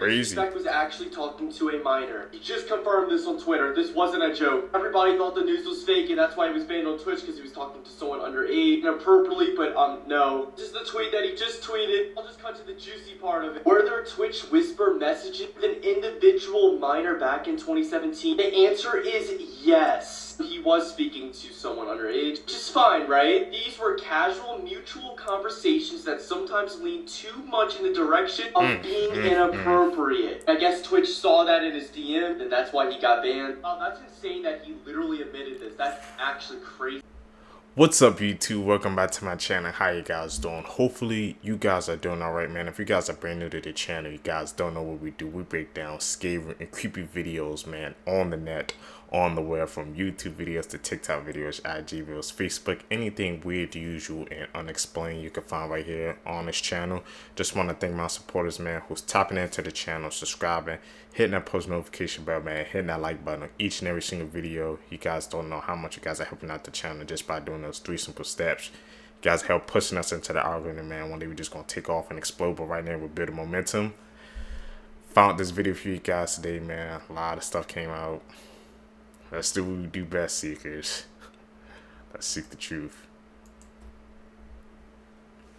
crazy. Shipwreck was actually talking to a minor. He just confirmed this on Twitter. This wasn't a joke. Everybody thought the news was fake, and that's why he was banned on Twitch, because he was talking to someone underage inappropriately, but no. Just the tweet that he just tweeted. I'll just cut to the juicy part of it. Were there Twitch whisper messages with an individual minor back in 2017? The answer is yes. He was speaking to someone underage, which is fine, right? These were casual, mutual conversations that sometimes lean too much in the direction of being inappropriate. I guess Twitch saw that in his DM, and that's why he got banned. Oh, that's insane that he literally admitted this. That's actually crazy. What's up, YouTube? Welcome back to my channel. How you guys doing? Hopefully you guys are doing all right, man. If you guys are brand new to the channel, you guys don't know what we do. We break down scary and creepy videos, man, on the net, on the web, from YouTube videos to TikTok videos, IG videos, Facebook, anything weird, usual, and unexplained you can find right here on this channel. Just want to thank my supporters, man, who's tapping into the channel, subscribing, hitting that post notification bell, man, hitting that like button on each and every single video. You guys don't know how much you guys are helping out the channel just by doing those 3 simple steps. You guys help pushing us into the algorithm, man. One day we're just gonna take off and explode, but right now we're building momentum. Found this video for you guys today, man. A lot of stuff came out. Let's do what we do best, seekers. Let's seek the truth.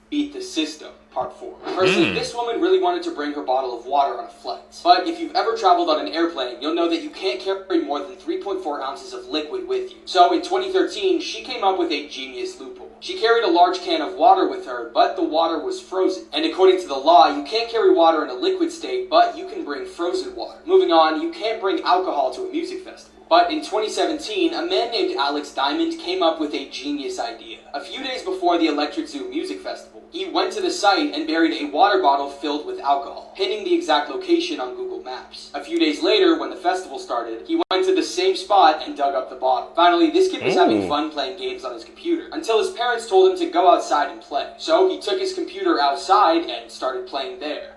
Beat the system, part 4. Firstly, this woman really wanted to bring her bottle of water on a flight. But if you've ever traveled on an airplane, you'll know that you can't carry more than 3.4 ounces of liquid with you. So in 2013, she came up with a genius loophole. She carried a large can of water with her, but the water was frozen. And according to the law, you can't carry water in a liquid state, but you can bring frozen water. Moving on, you can't bring alcohol to a music festival. But in 2017, a man named Alex Diamond came up with a genius idea. A few days before the Electric Zoo Music Festival, he went to the site and buried a water bottle filled with alcohol, pinning the exact location on Google Maps. A few days later, when the festival started, he went to the same spot and dug up the bottle. Finally, this kid was having fun playing games on his computer, until his parents told him to go outside and play. So he took his computer outside and started playing there.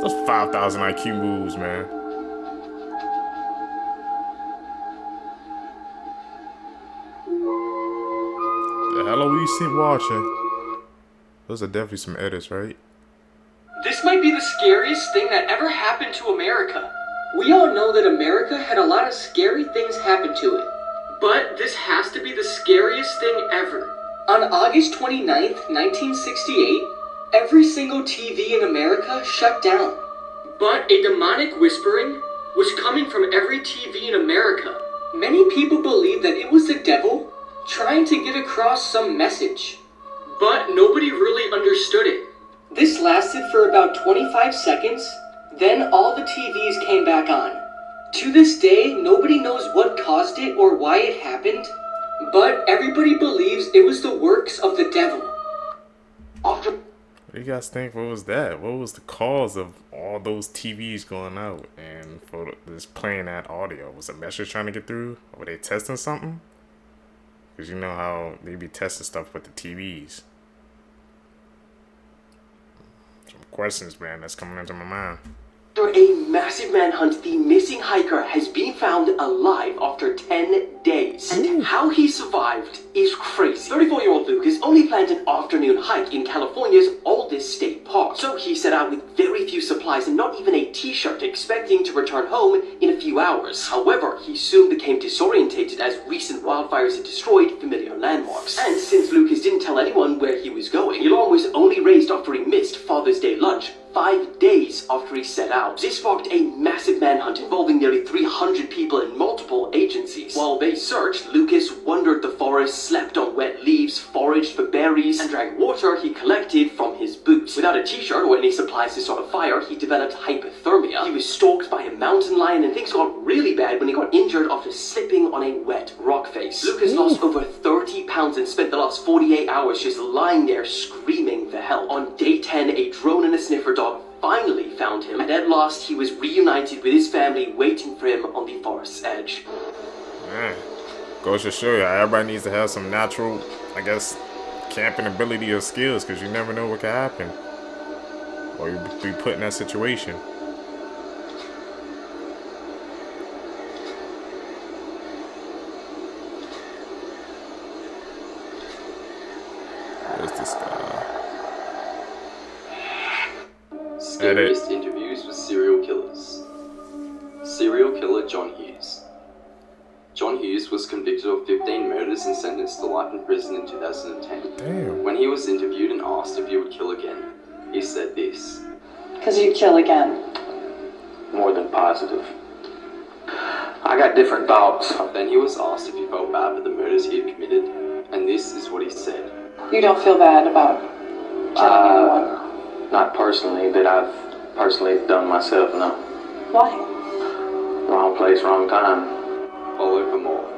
Those 5,000 IQ moves, man. The hell are we sitting watching? Those are definitely some edits, right? This might be the scariest thing that ever happened to America. We all know that America had a lot of scary things happen to it. But this has to be the scariest thing ever. On August 29th, 1968, every single TV in America shut down. But a demonic whispering was coming from every TV in America. Many people believed that it was the devil trying to get across some message. But nobody really understood it. This lasted for about 25 seconds, then all the TVs came back on. To this day, nobody knows what caused it or why it happened, but everybody believes it was the works of the devil. What do you guys think? What was that? What was the cause of all those TVs going out and for this playing that audio? Was a message trying to get through? Or were they testing something? Because you know how they be testing stuff with the TVs. Some questions, man, that's coming into my mind. After a massive manhunt, the missing hiker has been found alive after 10 days. And how he survived is crazy. 34-year-old Lucas only planned an afternoon hike in California's oldest state park. So he set out with very few supplies and not even a t-shirt, expecting to return home in a few hours. However, he soon became disorientated as recent wildfires had destroyed familiar landmarks. And since Lucas didn't tell anyone where he was going, the alarm was only raised after he missed Father's Day lunch 5 days after he set out. This sparked a massive manhunt involving nearly 300 people and multiple agencies. While they searched, Lucas wandered the forest, slept on wet leaves, foraged for berries, and drank water he collected from his boots. Without a t-shirt or any supplies to start a fire, he developed hypothermia. He was stalked by a mountain lion, and things got really bad when he got injured after slipping on a wet rock face. Lucas lost over 30 pounds and spent the last 48 hours just lying there screaming for help. On day 10, a drone and a sniffer dog finally found him, and at last he was reunited with his family waiting for him on the forest's edge. Man, goes to show you, everybody needs to have some natural, I guess, camping ability or skills, because you never know what can happen. Or you'll be put in that situation. Where's this guy? Scariest interviews with serial killers. John Hughes. John Hughes was convicted of 15 murders and sentenced to life in prison in 2010. Damn. When he was interviewed and asked if he would kill again, he said this. Because you'd kill again. More than positive. I got different thoughts. Then he was asked if he felt bad for the murders he had committed, and this is what he said. You don't feel bad about killing anyone? Not personally, that I've personally done myself, no. Why? Wrong place, wrong time. Follow for more.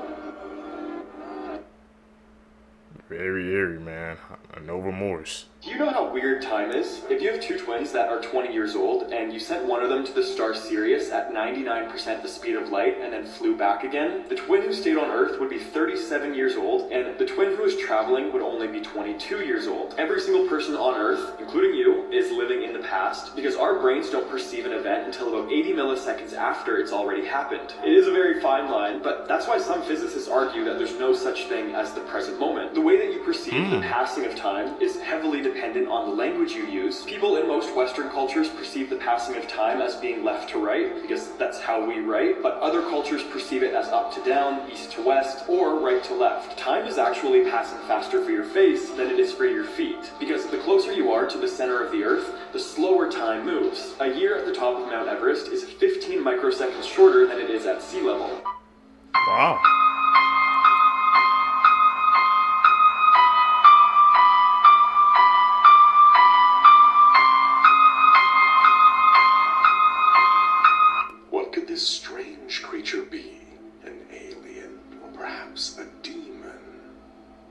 Very eerie, man. No remorse. Do you know how weird time is? If you have two twins that are 20 years old and you sent one of them to the star Sirius at 99% the speed of light and then flew back again, the twin who stayed on Earth would be 37 years old and the twin who was traveling would only be 22 years old. Every single person on Earth, including you, is living in the past because our brains don't perceive an event until about 80 milliseconds after it's already happened. It is a very fine line, but that's why some physicists argue that there's no such thing as the present moment. The way that you perceive the passing of time is heavily dependent on the language you use. People in most Western cultures perceive the passing of time as being left to right, because that's how we write, but other cultures perceive it as up to down, east to west, or right to left. Time is actually passing faster for your face than it is for your feet, because the closer you are to the center of the Earth, the slower time moves. A year at the top of Mount Everest is 15 microseconds shorter than it is at sea level. Wow. This strange creature be? An alien, or perhaps a demon?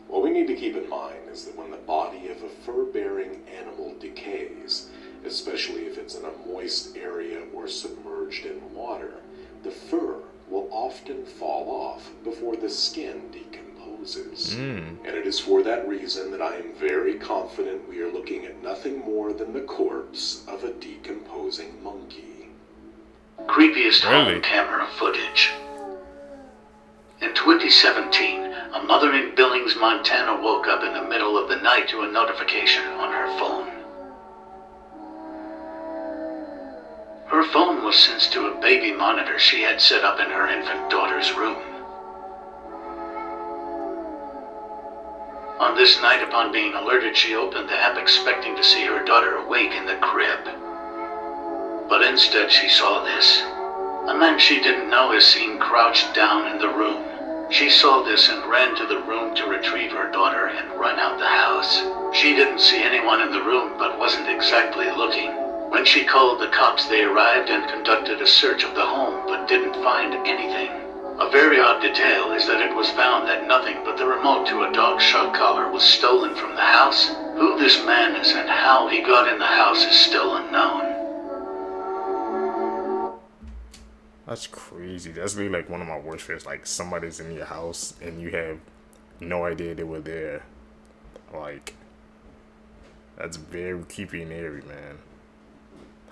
What we need to keep in mind is that when the body of a fur-bearing animal decays, especially if it's in a moist area or submerged in water, the fur will often fall off before the skin decomposes. And it is for that reason that I am very confident we are looking at nothing more than the corpse of a decomposing monkey. Creepiest home camera footage. In 2017, a mother in Billings, Montana woke up in the middle of the night to a notification on her phone. Her phone was synced to a baby monitor she had set up in her infant daughter's room. On this night, upon being alerted, she opened the app expecting to see her daughter awake in the crib. But instead she saw this. A man she didn't know is seen crouched down in the room. She saw this and ran to the room to retrieve her daughter and run out the house. She didn't see anyone in the room but wasn't exactly looking. When she called the cops, they arrived and conducted a search of the home but didn't find anything. A very odd detail is that it was found that nothing but the remote to a dog shock collar was stolen from the house. Who this man is and how he got in the house is still unknown. That's crazy. That's really like one of my worst fears. Like somebody's in your house and you have no idea they were there. Like, that's very creepy and eerie, man.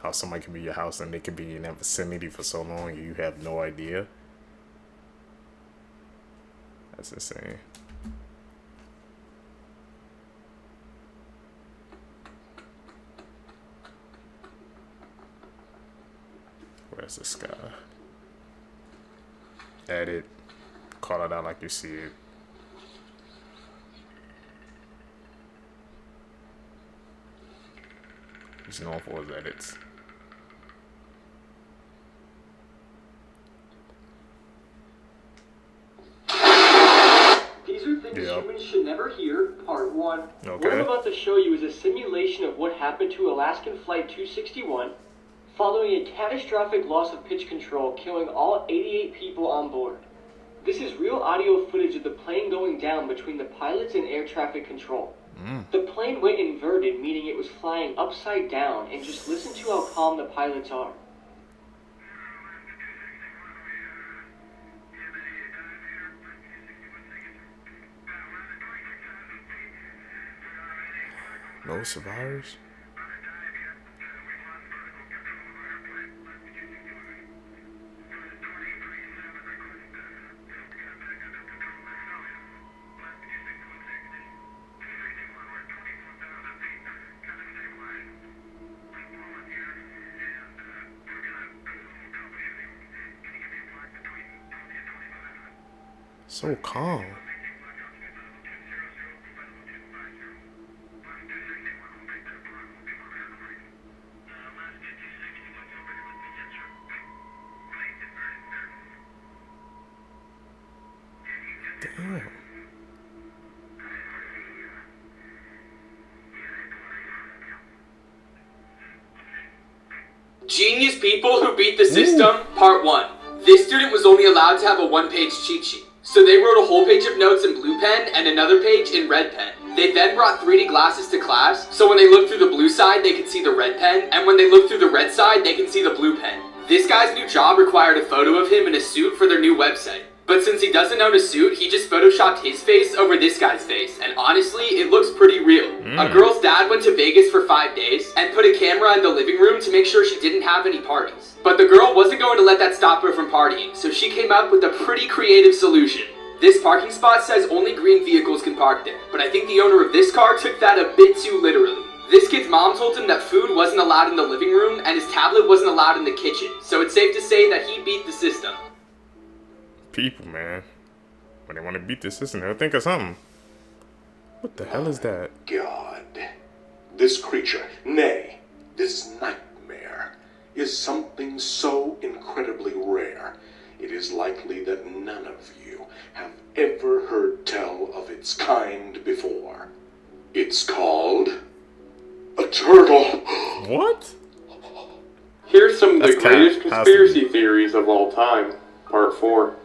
How somebody can be in your house and they can be in that vicinity for so long and you have no idea. That's insane. Where's the sky? Edit. Call it out like you see it. He's known for his edits. These are things humans should never hear, part 1. Okay. What I'm about to show you is a simulation of what happened to Alaskan Flight 261 following a catastrophic loss of pitch control, killing all 88 people on board. This is real audio footage of the plane going down between the pilots and air traffic control. The plane went inverted, meaning it was flying upside down, and just listen to how calm the pilots are. No survivors? So calm. Damn. Genius People Who Beat the System, Part 1. This student was only allowed to have a one-page cheat sheet. So they wrote a whole page of notes in blue pen and another page in red pen. They then brought 3D glasses to class, so when they looked through the blue side, they could see the red pen, and when they looked through the red side, they can see the blue pen. This guy's new job required a photo of him in a suit for their new website. But since he doesn't own a suit, he just photoshopped his face over this guy's face, and honestly, it looks pretty real. A girl's dad went to Vegas for 5 days and put a camera in the living room to make sure she didn't have any parties. But the girl wasn't going to let that stop her from partying, so she came up with a pretty creative solution. This parking spot says only green vehicles can park there, but I think the owner of this car took that a bit too literally. This kid's mom told him that food wasn't allowed in the living room and his tablet wasn't allowed in the kitchen, so it's safe to say that he beat the system. People, man. When they want to beat the system, they'll think of something. What the hell is that? God. This creature, nay, this nightmare, is something so incredibly rare. It is likely that none of you have ever heard tell of its kind before. It's called a turtle. What? Here's some of the That's greatest cat. conspiracy theories of all time. Part 4.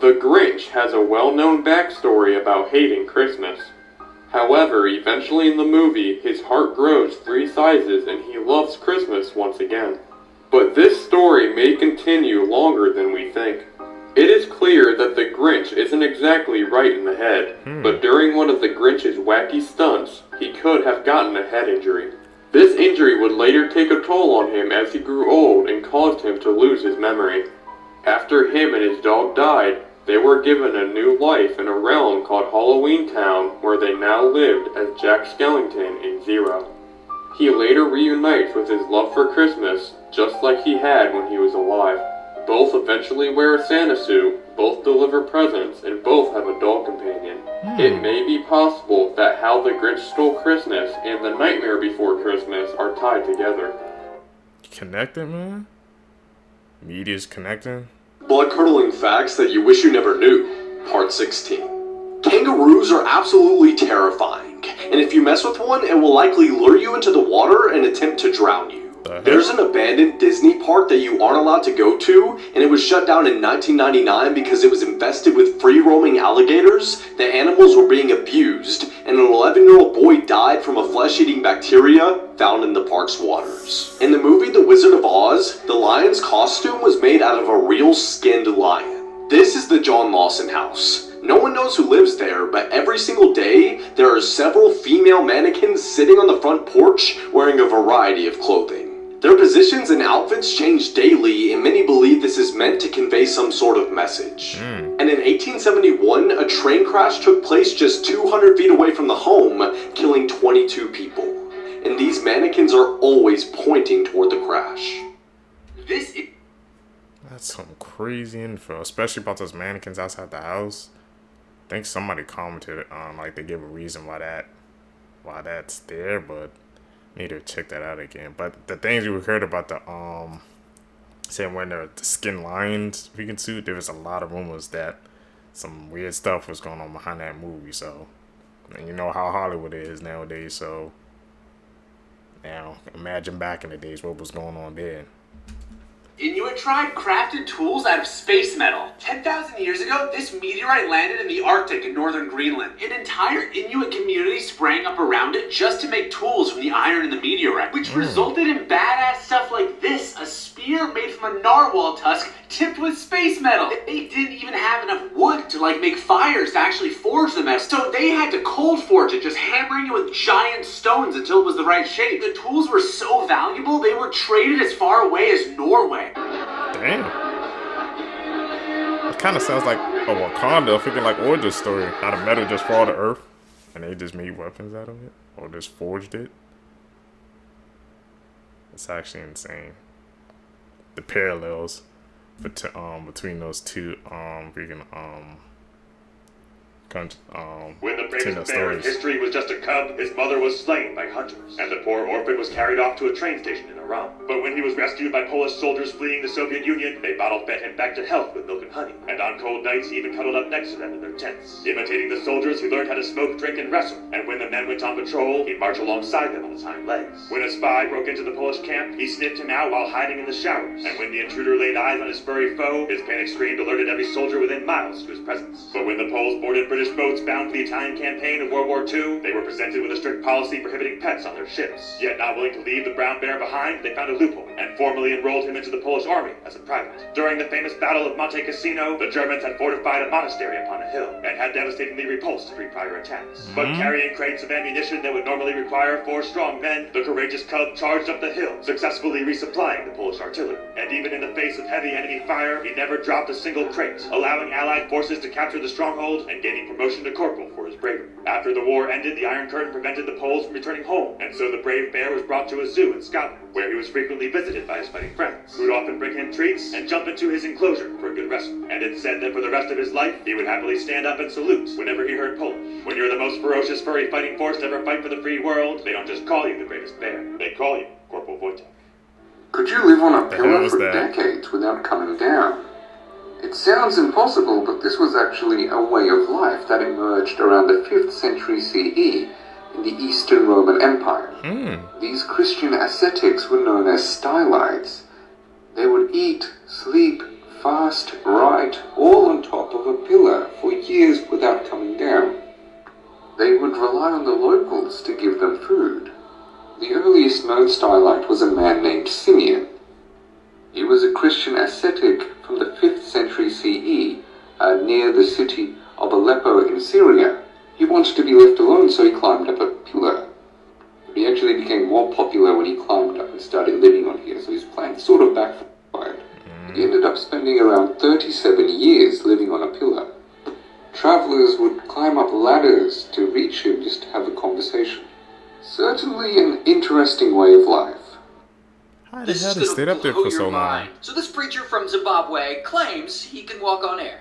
The Grinch has a well-known backstory about hating Christmas. However, eventually in the movie, his heart grows 3 sizes and he loves Christmas once again. But this story may continue longer than we think. It is clear that the Grinch isn't exactly right in the head, but during one of the Grinch's wacky stunts, he could have gotten a head injury. This injury would later take a toll on him as he grew old and caused him to lose his memory. After him and his dog died, they were given a new life in a realm called Halloween Town, where they now lived as Jack Skellington and Zero. He later reunites with his love for Christmas, just like he had when he was alive. Both eventually wear a Santa suit, both deliver presents, and both have a dog companion. It may be possible that How the Grinch Stole Christmas and The Nightmare Before Christmas are tied together. Connected, man? Media's connecting? Blood-curdling facts that you wish you never knew. Part 16. Kangaroos are absolutely terrifying, and if you mess with one, it will likely lure you into the water and attempt to drown you. There's an abandoned Disney park that you aren't allowed to go to, and it was shut down in 1999 because it was infested with free-roaming alligators. The animals were being abused, and an 11-year-old boy died from a flesh-eating bacteria found in the park's waters. In the movie The Wizard of Oz, the lion's costume was made out of a real skinned lion. This is the John Lawson house. No one knows who lives there, but every single day, there are several female mannequins sitting on the front porch wearing a variety of clothing. Their positions and outfits change daily, and many believe this is meant to convey some sort of message. And in 1871, a train crash took place just 200 feet away from the home, killing 22 people. And these mannequins are always pointing toward the crash. That's some crazy info, especially about those mannequins outside the house. I think somebody commented on, like, they give a reason why that's there, but need to check that out again. But the things we heard about the saying when the skin lined vegan suit, there was a lot of rumors that some weird stuff was going on behind that movie. So, and you know how Hollywood is nowadays. So now imagine back in the days what was going on there. Inuit tribe crafted tools out of space metal. 10,000 years ago, this meteorite landed in the Arctic in northern Greenland. An entire Inuit community sprang up around it just to make tools from the iron in the meteorite, which resulted in badass stuff like this, a spear made from a narwhal tusk tipped with space metal. They didn't even have enough wood to make fires to actually forge the metal, so they had to cold forge it, just hammering it with giant stones until it was the right shape. The tools were so valuable, they were traded as far away as Norway. Damn. It kind of sounds like a Wakanda, freaking like origin story. How the metal just fall to earth and they just made weapons out of it, or just forged it. It's actually insane. The parallels between those two freaking When the tell bravest bear in stories. history was just a cub, his mother was slain by hunters, and the poor orphan was carried off to a train station in Iran. But when he was rescued by Polish soldiers fleeing the Soviet Union, they bottle-fed him back to health with milk and honey, and on cold nights he even cuddled up next to them in their tents. Imitating the soldiers, he learned how to smoke, drink, and wrestle, and when the men went on patrol, he'd march alongside them on his hind legs. When a spy broke into the Polish camp, he sniffed him out while hiding in the showers, and when the intruder laid eyes on his furry foe, his panic scream alerted every soldier within miles to his presence. But when the Poles boarded British boats bound for the Italian campaign of World War II, they were presented with a strict policy prohibiting pets on their ships. Yet not willing to leave the brown bear behind, they found a loophole, and formally enrolled him into the Polish army as a private. During the famous Battle of Monte Cassino, the Germans had fortified a monastery upon a hill, and had devastatingly repulsed 3 prior attacks. But carrying crates of ammunition that would normally require 4 strong men, the courageous cub charged up the hill, successfully resupplying the Polish artillery. And even in the face of heavy enemy fire, he never dropped a single crate, allowing Allied forces to capture the stronghold and gaining promotion to corporal for his bravery. After the war ended, the Iron Curtain prevented the Poles from returning home, and so the brave bear was brought to a zoo in Scotland, where he was frequently visited by his fighting friends, who would often bring him treats and jump into his enclosure for a good wrestle. And it's said that for the rest of his life, he would happily stand up and salute whenever he heard Polish. When you're the most ferocious furry fighting force to ever fight for the free world, they don't just call you the bravest bear, they call you Corporal Wojtek. Could you live on a pillar for decades without coming down? It sounds impossible, but this was actually a way of life that emerged around the 5th century CE in the Eastern Roman Empire. These Christian ascetics were known as stylites. They would eat, sleep, fast, write, all on top of a pillar for years without coming down. They would rely on the locals to give them food. The earliest known stylite was a man named Simeon. He was a Christian ascetic from the 5th century CE near the city of Aleppo in Syria. He wanted to be left alone, so he climbed up a pillar. But he actually became more popular when he climbed up and started living on here, so his plan sort of backfired. He ended up spending around 37 years living on a pillar. Travelers would climb up ladders to reach him just to have a conversation. Certainly an interesting way of life. How the hell they stayed up there for so long? So this preacher from Zimbabwe claims he can walk on air.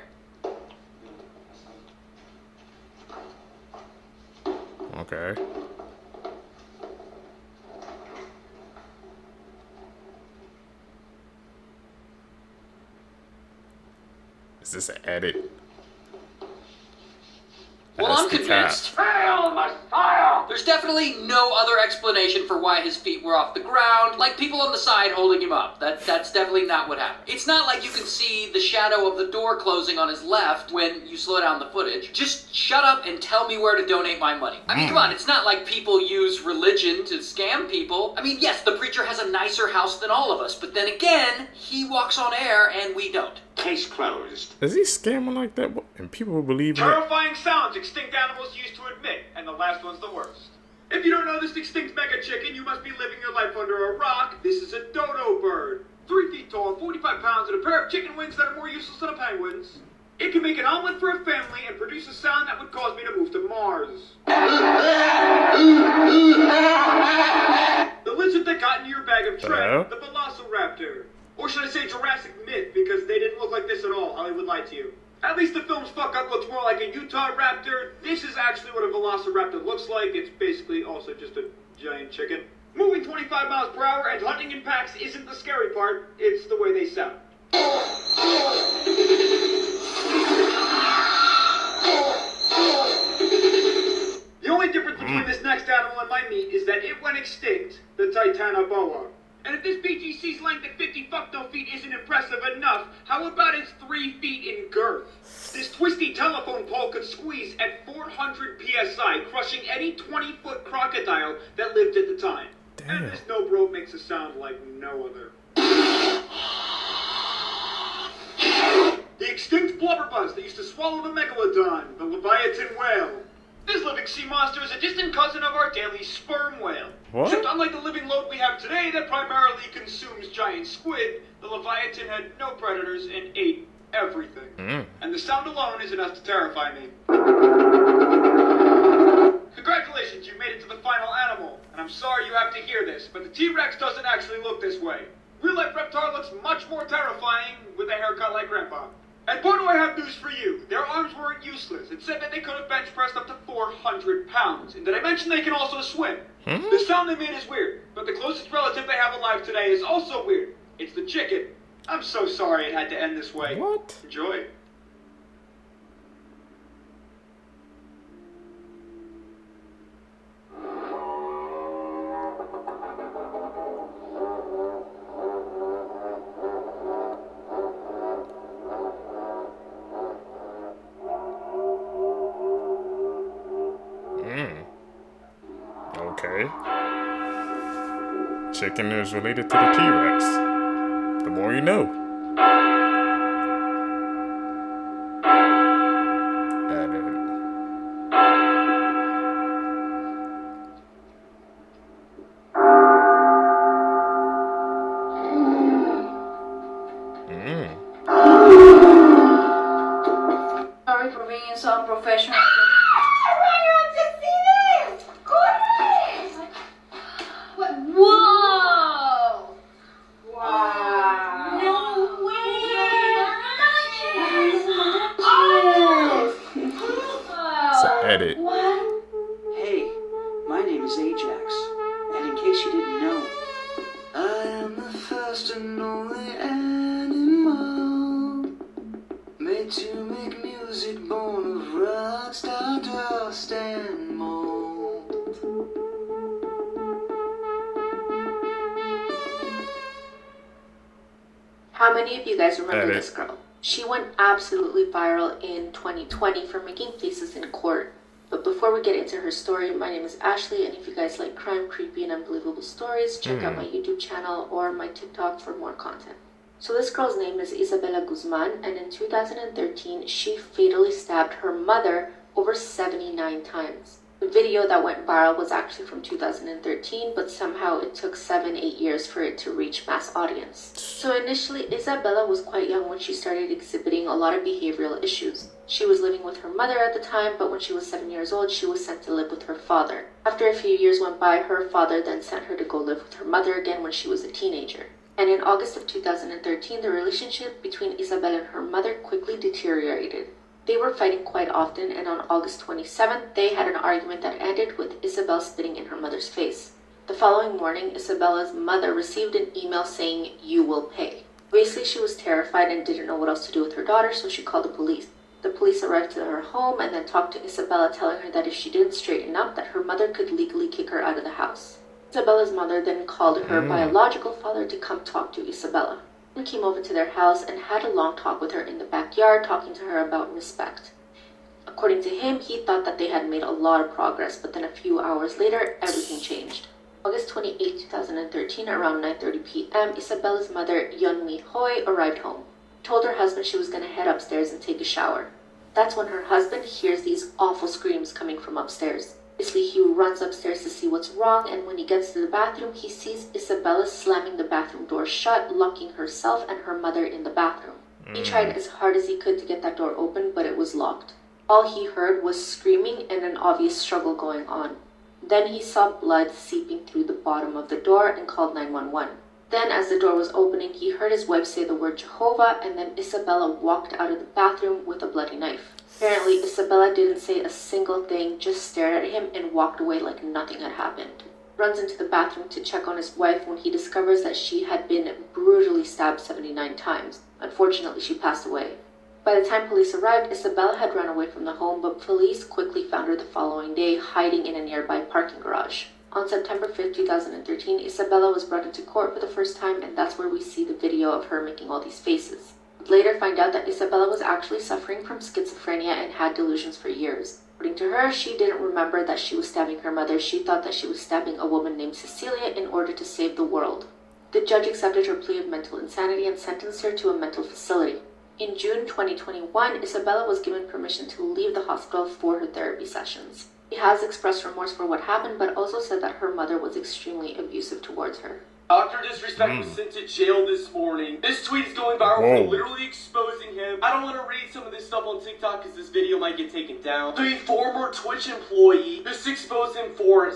Okay. Is this an edit? Well, I'm convinced. Hail Messiah! There's definitely no other explanation for why his feet were off the ground, like people on the side holding him up. That's definitely not what happened. It's not like you can see the shadow of the door closing on his left when you slow down the footage. Just shut up and tell me where to donate my money. I mean, come on, it's not like people use religion to scam people. I mean, yes, the preacher has a nicer house than all of us, but then again, he walks on air and we don't. Case closed. Is he scamming like that? And people will believe in it? Terrifying sounds extinct animals used to admit, and the last one's the worst. If you don't know this extinct mega chicken, you must be living your life under a rock. This is a dodo bird. 3 feet tall, 45 pounds, and a pair of chicken wings that are more useless than a penguin's. It can make an omelet for a family and produce a sound that would cause me to move to Mars. The lizard that got into your bag of tread, the velociraptor. Or should I say Jurassic Myth, because they didn't look like this at all. Hollywood lied to you. At least the film's fuck-up looks more like a Utah raptor. This is actually what a velociraptor looks like. It's basically also just a giant chicken. Moving 25 miles per hour and hunting in packs isn't the scary part. It's the way they sound. The only difference between this next animal and my meat is that it went extinct, the Titanoboa. And if this BGC's length at 50 fuck-no feet isn't impressive enough, how about its 3 feet in girth? This twisty telephone pole could squeeze at 400 psi, crushing any 20-foot crocodile that lived at the time. Damn. And this no-bro makes a sound like no other. The extinct blubberbuzz that used to swallow the megalodon, the Leviathan whale. This living sea monster is a distant cousin of our daily sperm whale. What? Except unlike the living load we have today that primarily consumes giant squid, the Leviathan had no predators and ate everything. And the sound alone is enough to terrify me. Congratulations, you made it to the final animal. And I'm sorry you have to hear this, but the T-Rex doesn't actually look this way. Real-life Reptar looks much more terrifying with a haircut like Grandpa. And boy, do I have news for you. Their arms weren't useless. It said that they could have bench pressed up to 400 pounds. And did I mention they can also swim? The sound they made is weird, but the closest relative they have alive today is also weird. It's the chicken. I'm so sorry it had to end this way. What? Enjoy. Okay. Chicken is related to the T-Rex. The more you know. Sorry for being so unprofessional. Whoa! Wow! No way! It's an edit. What? Hey, my name is Ajax, and in case you didn't know, I am the first and only animal made to make music born of rock, star, dust, and mold. How many of you guys remember this girl? She went absolutely viral in 2020 for making faces in court. But before we get into her story, my name is Ashley, and if you guys like crime, creepy, and unbelievable stories, check out my YouTube channel or my TikTok for more content. So this girl's name is Isabella Guzman, and in 2013, she fatally stabbed her mother over 79 times. The video that went viral was actually from 2013, but somehow it took 7-8 years for it to reach mass audience. So initially, Isabella was quite young when she started exhibiting a lot of behavioral issues. She was living with her mother at the time, but when she was 7 years old, she was sent to live with her father. After a few years went by, her father then sent her to go live with her mother again when she was a teenager. And in August of 2013, the relationship between Isabella and her mother quickly deteriorated. They were fighting quite often, and on August 27th, they had an argument that ended with Isabel spitting in her mother's face. The following morning, Isabella's mother received an email saying, "You will pay." Obviously, she was terrified and didn't know what else to do with her daughter, so she called the police. The police arrived to her home and then talked to Isabella, telling her that if she didn't straighten up, that her mother could legally kick her out of the house. Isabella's mother then called her biological father to come talk to Isabella. He came over to their house and had a long talk with her in the backyard, talking to her about respect. According to him, he thought that they had made a lot of progress, but then a few hours later, everything changed. August 28, 2013, around 9:30 p.m., Isabella's mother, Yeonmi Hoi, arrived home. She told her husband she was going to head upstairs and take a shower. That's when her husband hears these awful screams coming from upstairs. Obviously, he runs upstairs to see what's wrong, and when he gets to the bathroom, he sees Isabella slamming the bathroom door shut, locking herself and her mother in the bathroom. He tried as hard as he could to get that door open, but it was locked. All he heard was screaming and an obvious struggle going on. Then he saw blood seeping through the bottom of the door and called 911. Then, as the door was opening, he heard his wife say the word Jehovah, and then Isabella walked out of the bathroom with a bloody knife. Apparently, Isabella didn't say a single thing, just stared at him and walked away like nothing had happened. Runs into the bathroom to check on his wife when he discovers that she had been brutally stabbed 79 times. Unfortunately, she passed away. By the time police arrived, Isabella had run away from the home, but police quickly found her the following day, hiding in a nearby parking garage. On September 5, 2013, Isabella was brought into court for the first time, and that's where we see the video of her making all these faces. Later find out that Isabella was actually suffering from schizophrenia and had delusions for years. According to her, she didn't remember that she was stabbing her mother. She thought that she was stabbing a woman named Cecilia in order to save the world. The judge accepted her plea of mental insanity and sentenced her to a mental facility. In June 2021, Isabella was given permission to leave the hospital for her therapy sessions. She has expressed remorse for what happened, but also said that her mother was extremely abusive towards her. Dr. Disrespect was sent to jail this morning. This tweet is going viral for literally exposing him. I don't want to read some of this stuff on TikTok because this video might get taken down. The former Twitch employee just exposed him for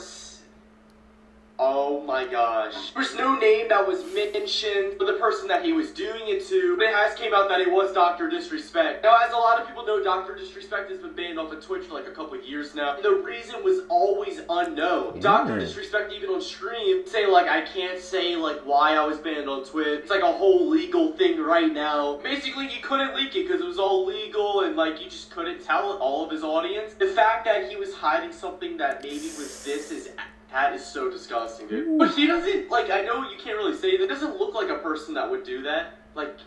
Oh my gosh. There's no name that was mentioned for the person that he was doing it to, but it has came out that it was Dr. Disrespect. Now, as a lot of people know, Dr. Disrespect has been banned off of Twitch for like a couple years now, and the reason was always unknown. Dr. Disrespect, even on stream, say like, I can't say like why I was banned on Twitch. It's like a whole legal thing right now. Basically, he couldn't leak it because it was all legal, and like, you just couldn't tell all of his audience. The fact that he was hiding something that maybe was this is... That is so disgusting, dude. But he doesn't, like, I know you can't really say that. He doesn't look like a person that would do that. Like,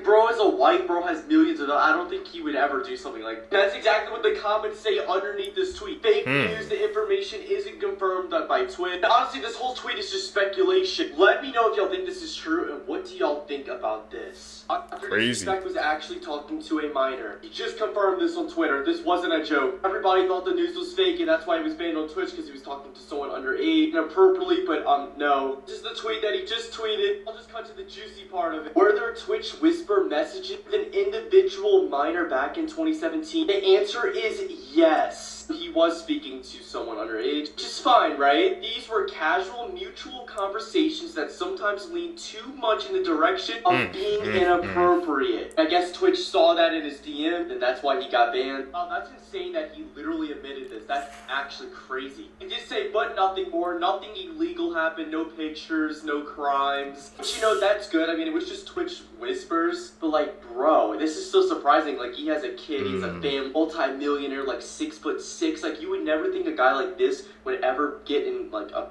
bro is a white, bro has millions of dollars. I don't think he would ever do something like that. That's exactly what the comments say underneath this tweet. Fake news, the information isn't confirmed by Twitch. Honestly, this whole tweet is just speculation. Let me know if y'all think this is true, and what do y'all think about this? Dr. Disrespect was actually talking to a minor. He just confirmed this on Twitter. This wasn't a joke. Everybody thought the news was fake, and that's why he was banned on Twitch, because he was talking to someone underage inappropriately, but no. This is the tweet that he just tweeted. I'll just cut to the juicy part of it. Were there Twitch whisper messages with an individual minor back in 2017? The answer is yes. He was speaking to someone underage, which is fine, right? These were casual, mutual conversations that sometimes lean too much in the direction of being inappropriate. I guess Twitch saw that in his DM, and that's why he got banned. Oh, that's insane that he literally admitted this. That's actually crazy. He did say, but nothing more. Nothing illegal happened. No pictures, no crimes. But you know, that's good. I mean, it was just Twitch whispers. But like, bro, this is so surprising. Like, he has a kid. He's a fam, multi-millionaire, like 6'6". Like, you would never think a guy like this would ever get in like a...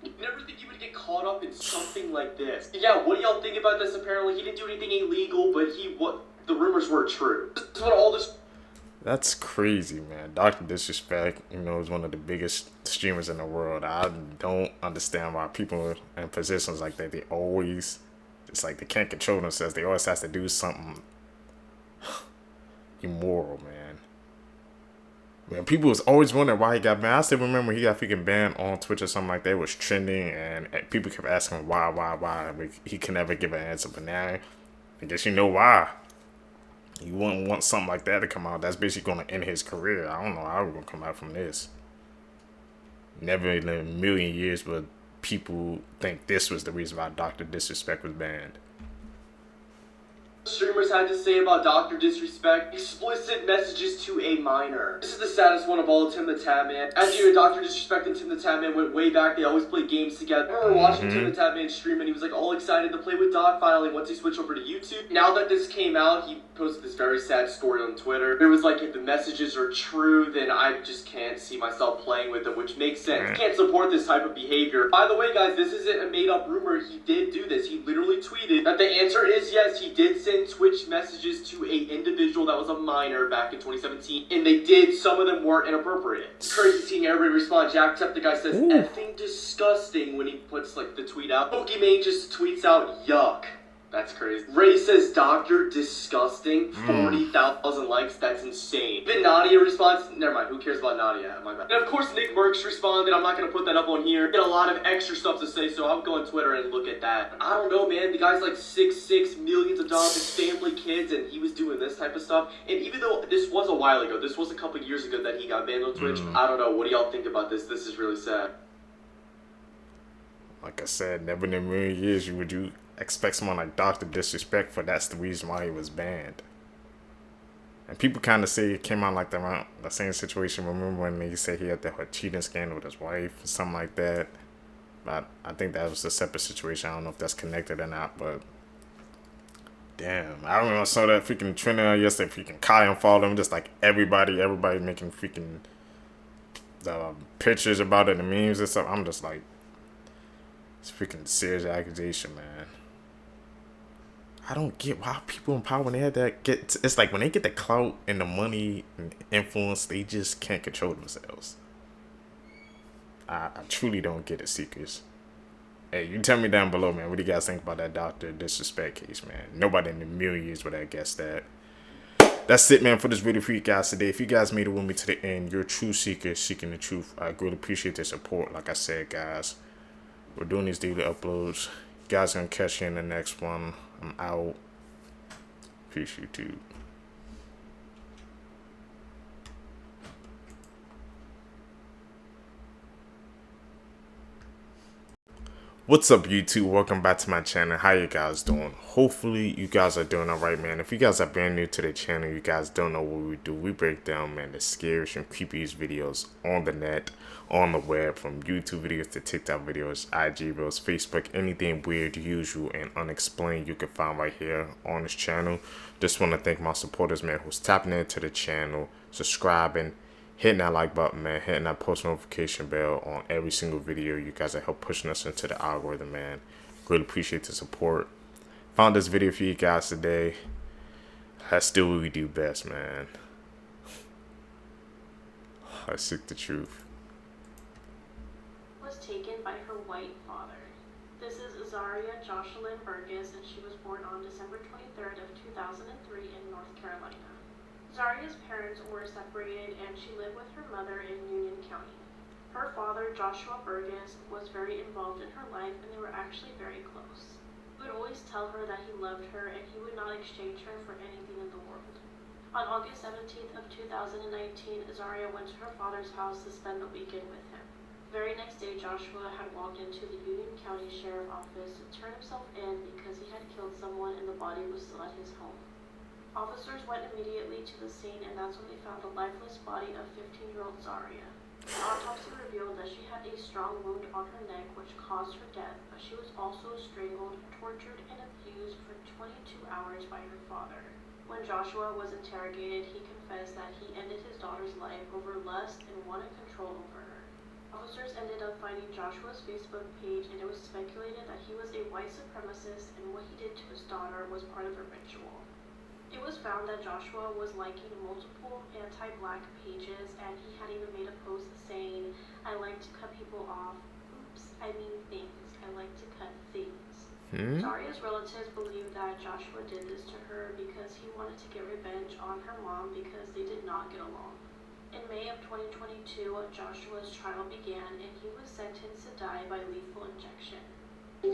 You never think he would get caught up in something like this. Yeah, what do y'all think about this? Apparently, he didn't do anything illegal, but the rumors were true. This is what all this... That's crazy, man. Dr. Disrespect, you know, is one of the biggest streamers in the world. I don't understand why people in positions like that, they always... It's like they can't control themselves. They always have to do something immoral, man. Man, people was always wondering why he got banned. I still remember he got freaking banned on Twitch or something like that. It was trending, and people kept asking him why. But he could never give an answer. But now, I guess you know why. You wouldn't want something like that to come out. That's basically going to end his career. I don't know how we're going to come out from this. Never in a million years would people think this was the reason why Dr. Disrespect was banned. Streamers had to say about Dr. Disrespect. Explicit messages to a minor. This is the saddest one of all, Tim the Tatman. As you know, Dr. Disrespect and Tim the Tatman went way back. They always played games together. I remember watching Tim the Tatman stream, and he was like all excited to play with Doc finally once he switched over to YouTube. Now that this came out, he posted this very sad story on Twitter. It was like, if the messages are true, then I just can't see myself playing with them, which makes sense. You can't support this type of behavior. By the way, guys, this isn't a made-up rumor. He did do this. He literally tweeted that the answer is yes. He did send Twitch messages to a individual that was a minor back in 2017, and they did. Some of them weren't inappropriate. It's crazy seeing everybody respond. Jacksepticeye says effing disgusting when he puts like the tweet out. Pokimane just tweets out yuck. That's crazy. Ray says Dr. Disgusting. 40,000 likes. That's insane. Then Nadia responds. Never mind. Who cares about Nadia? My bad. And of course Nick Merckx responded. I'm not going to put that up on here. Get a lot of extra stuff to say, so I'll go on Twitter and look at that. I don't know, man. The guy's like 6'6", millions of dollars, his family, kids, and he was doing this type of stuff. And even though this was a while ago, this was a couple years ago that he got banned on Twitch, I don't know. What do y'all think about this? This is really sad. Like I said, never in a million years would you expect someone like Dr. Disrespect for that's the reason why he was banned. And people kind of say it came out like the same situation. Remember when they said he had that cheating scandal with his wife or something like that? But I think that was a separate situation. I don't know if that's connected or not, but damn. I remember I saw that freaking trend yesterday, freaking Kai unfollowed him, just like everybody making freaking pictures about it and memes and stuff. I'm just like, it's freaking serious accusation, man. I don't get why people in power, when they had that, it's like when they get the clout and the money and influence, they just can't control themselves. I truly don't get it, Seekers. Hey, you tell me down below, man, what do you guys think about that Dr. Disrespect case, man? Nobody in a million years would have guessed that. That's it, man, for this video for you guys today. If you guys made it with me to the end, you're a true seeker seeking the truth. I really appreciate the support. Like I said, guys, we're doing these daily uploads. You guys gonna catch you in the next one. I'm out. Peace, YouTube. What's up, YouTube? Welcome back to my channel. How you guys doing? Hopefully you guys are doing alright, man. If you guys are brand new to the channel, you guys don't know what we do. We break down, man, the scariest and creepiest videos on the net, on the web, from YouTube videos to TikTok videos, IG reels, Facebook, anything weird, usual, and unexplained you can find right here on this channel. Just want to thank my supporters, man, who's tapping into the channel, subscribing, hitting that like button, man, hitting that post notification bell on every single video. You guys are help pushing us into the algorithm, man. Really appreciate the support. Found this video for you guys today. That's still what we do best, man. I seek the truth. Was taken by her white father. This is Azaria Jocelyn Burgess, and she was born on December 23rd of 2003 in North Carolina. Zaria's parents were separated and she lived with her mother in Union County. Her father, Joshua Burgess, was very involved in her life and they were actually very close. He would always tell her that he loved her and he would not exchange her for anything in the world. On August 17th of 2019, Zaria went to her father's house to spend the weekend with him. The very next day, Joshua had walked into the Union County Sheriff's Office to turn himself in because he had killed someone and the body was still at his home. Officers went immediately to the scene, and that's when they found the lifeless body of 15-year-old Zaria. The autopsy revealed that she had a strong wound on her neck which caused her death, but she was also strangled, tortured, and abused for 22 hours by her father. When Joshua was interrogated, he confessed that he ended his daughter's life over lust and wanted control over her. Officers ended up finding Joshua's Facebook page, and it was speculated that he was a white supremacist and what he did to his daughter was part of a ritual. It was found that Joshua was liking multiple anti-black pages, and he had even made a post saying, "I like to cut people off. Oops, I mean things. I like to cut things." Zaria's relatives believe that Joshua did this to her because he wanted to get revenge on her mom because they did not get along. In May of 2022, Joshua's trial began, and he was sentenced to die by lethal injection.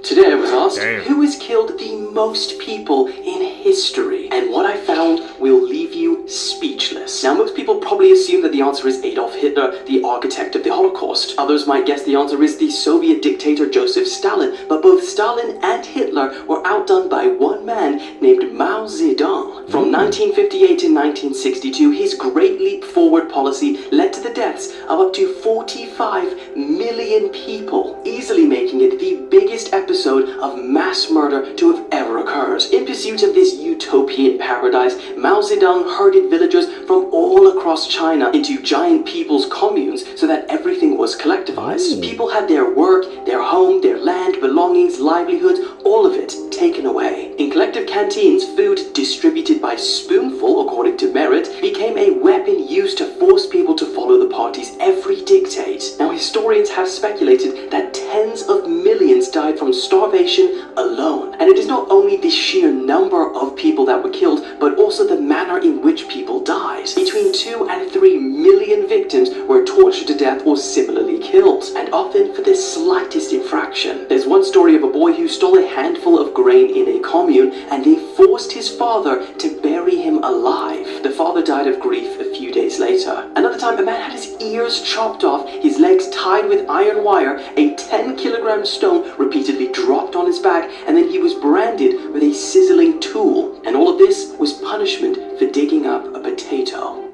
Today I was asked, who has killed the most people in history? And what I found will leave you speechless. Now, most people probably assume that the answer is Adolf Hitler, the architect of the Holocaust. Others might guess the answer is the Soviet dictator Joseph Stalin, but both Stalin and Hitler were outdone by one man named Mao Zedong. From 1958 to 1962, his Great Leap Forward policy led to the deaths of up to 45 million people, easily making it the biggest episode of mass murder to have ever occurred. In pursuit of this utopian paradise, Mao Zedong herded villagers from all across China into giant people's communes so that everything was collectivized. People had their work, their home, their land, belongings, livelihoods, all of it taken away. In collective canteens, food distributed by spoonful according to merit became a weapon used to force people to follow the party's every dictate. Now, historians have speculated that tens of millions died from starvation alone. And it is not only the sheer number of people that were killed, but also the manner in which people died. Between 2 and 3 million victims were tortured to death or similarly killed, and often for the slightest infraction. There's one story of a boy who stole a handful of grain in a commune, and they forced his father to bury him alive. The father died of grief a few days later. Another time, a man had his ears chopped off, his legs tied with iron wire, a 10-kilogram stone repeatedly dropped on his back, and then he was branded with a sizzling tool. And all of this was punishment for digging up a potato.